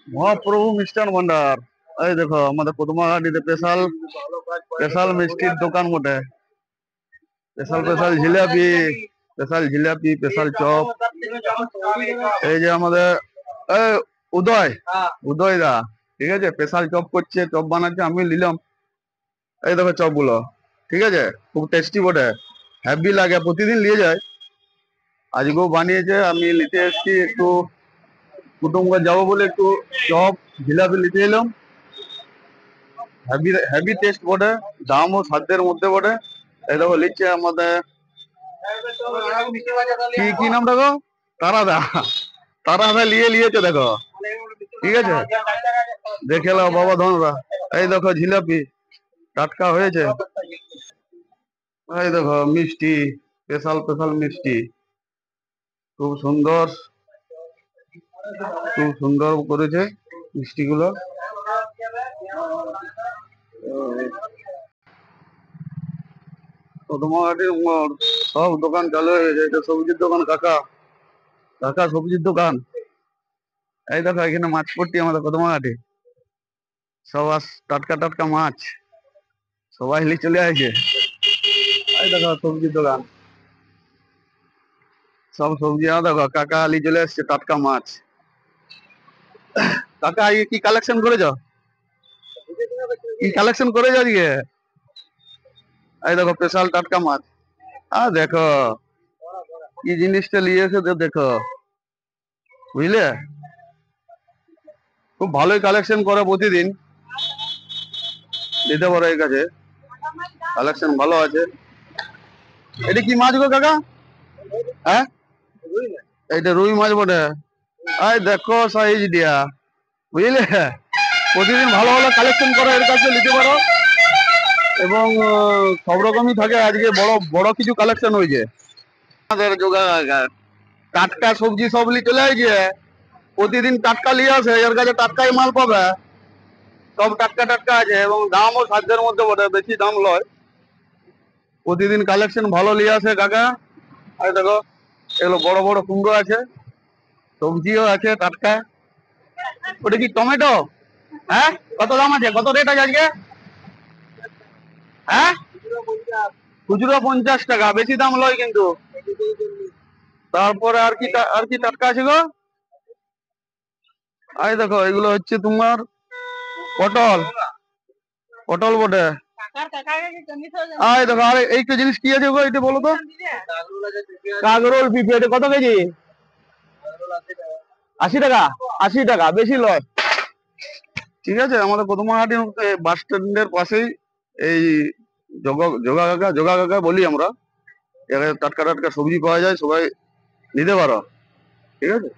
মহাপ্রভু মিষ্টান ভান্ডার। এই দেখো আমাদের পদমাঘাটিতে স্পেশাল স্পেশাল মিষ্টির দোকান বটে। Special special jalebi, special jalebi, special chop. এই যে আমাদের এই উদয় উদয় দা, ঠিক আছে, স্পেশাল চপ করছে, চপ বানাচ্ছে, আমি নিলাম। এই দেখো চপ গুলো, ঠিক আছে, খুব টেস্টি বটে, হ্যাভি লাগে, প্রতিদিন নিয়ে যায়। আজকেও বানিয়েছে, আমি নিতে এসেছি একটু, কুটুমগঞ্জ যাবো বলে একটু চপ জিলাপি নিতে এলাম। হেভি হেভি টেস্ট বটে, দামও সাধ্যের মধ্যে বটে। এই দেখো লিখছে আমাদের কি কি নাম দেখো, তারাদা। তারাদা নিয়েছে দেখো, ঠিক আছে, দেখে নাও বাবা ধনরা। এই দেখো জিলাপি টাটকা হয়েছে। এই দেখো মিষ্টি, স্পেশাল স্পেশাল মিষ্টি, খুব সুন্দর, খুব সুন্দর করেছে মিষ্টি গুলো। পদমাঘাটির মোড় সব দোকান চালু হয়ে গেছে। এটা সবজির দোকান, কাকা কাকা সবজির দোকান। এই দেখো এখানে মাছ পট্টি, আমাদের পদমাঘাটি সব টাটকা টাটকা মাছ, সবাই হিলি চলে আসছে। এই দেখো সবজির দোকান, সব সবজি। দেখো কাকা আলি চলে আসছে, টাটকা মাছ। কাকা আজকে কি কালেকশন করেছ, কি কালেকশন করেছ আজকে? এই দেখো স্পেশাল টাটকা মাছ। আর দেখো কি জিনিসটা নিয়ে এসে দেখো, বুঝলে, খুব ভালোই কালেকশন করে, প্রতিদিন দিতে পারো, এই কাছে কালেকশন ভালো আছে। এটা কি মাছ গো কাকা? হ্যাঁ, এইটা রুই মাছ বটে। এই দেখো সাইজ দিয়া, বুঝলে, প্রতিদিন ভালো ভালো কালেকশন করে, এর কাছে নিতে পারো। এবং সব রকমই থাকে, আজকে বড় বড় কিছু কালেকশন হয়েছে আমাদের জোগাড়। টাটকা সবজি সব চলে আসছে, প্রতিদিন টাটকা নিয়ে আসে, এর কাছে টাটকাই মাল পাবে, সব টাটকা টাটকা আছে, এবং দামও সাধ্যের মধ্যে বটে, বেশি দাম লয়। প্রতিদিন কালেকশন ভালো নিয়ে আসে কাকা। আর দেখো এগুলো বড় বড় কুমড়ো আছে, সবজিও আছে টাটকা। ওটা কি টমেটো? হ্যাঁ, কত দাম আছে, কত রেট আছে আজকে? হ্যাঁ, খুচরো 50 টাকা, বেশি দাম লয় কিন্তু। তারপরে আর কি আর কি টাটকা আছে গো? এই দেখো এগুলো হচ্ছে তোমার পটল, পটল বটে। এই দেখো আর এইটা জিনিস কি আছে গো, এটা বলো তো? কাগরোল পিঁপড়ে, এটা কত কেজি? 80 টাকা। 80 টাকা, বেশি লয়। ঠিক আছে, আমাদের পদমাঘাটি বাস স্ট্যান্ডের পাশেই এই জগা কাকা বলি আমরা। এখানে টাটকা টাটকা সবজি পাওয়া যায়, সবাই নিতে পারো, ঠিক আছে।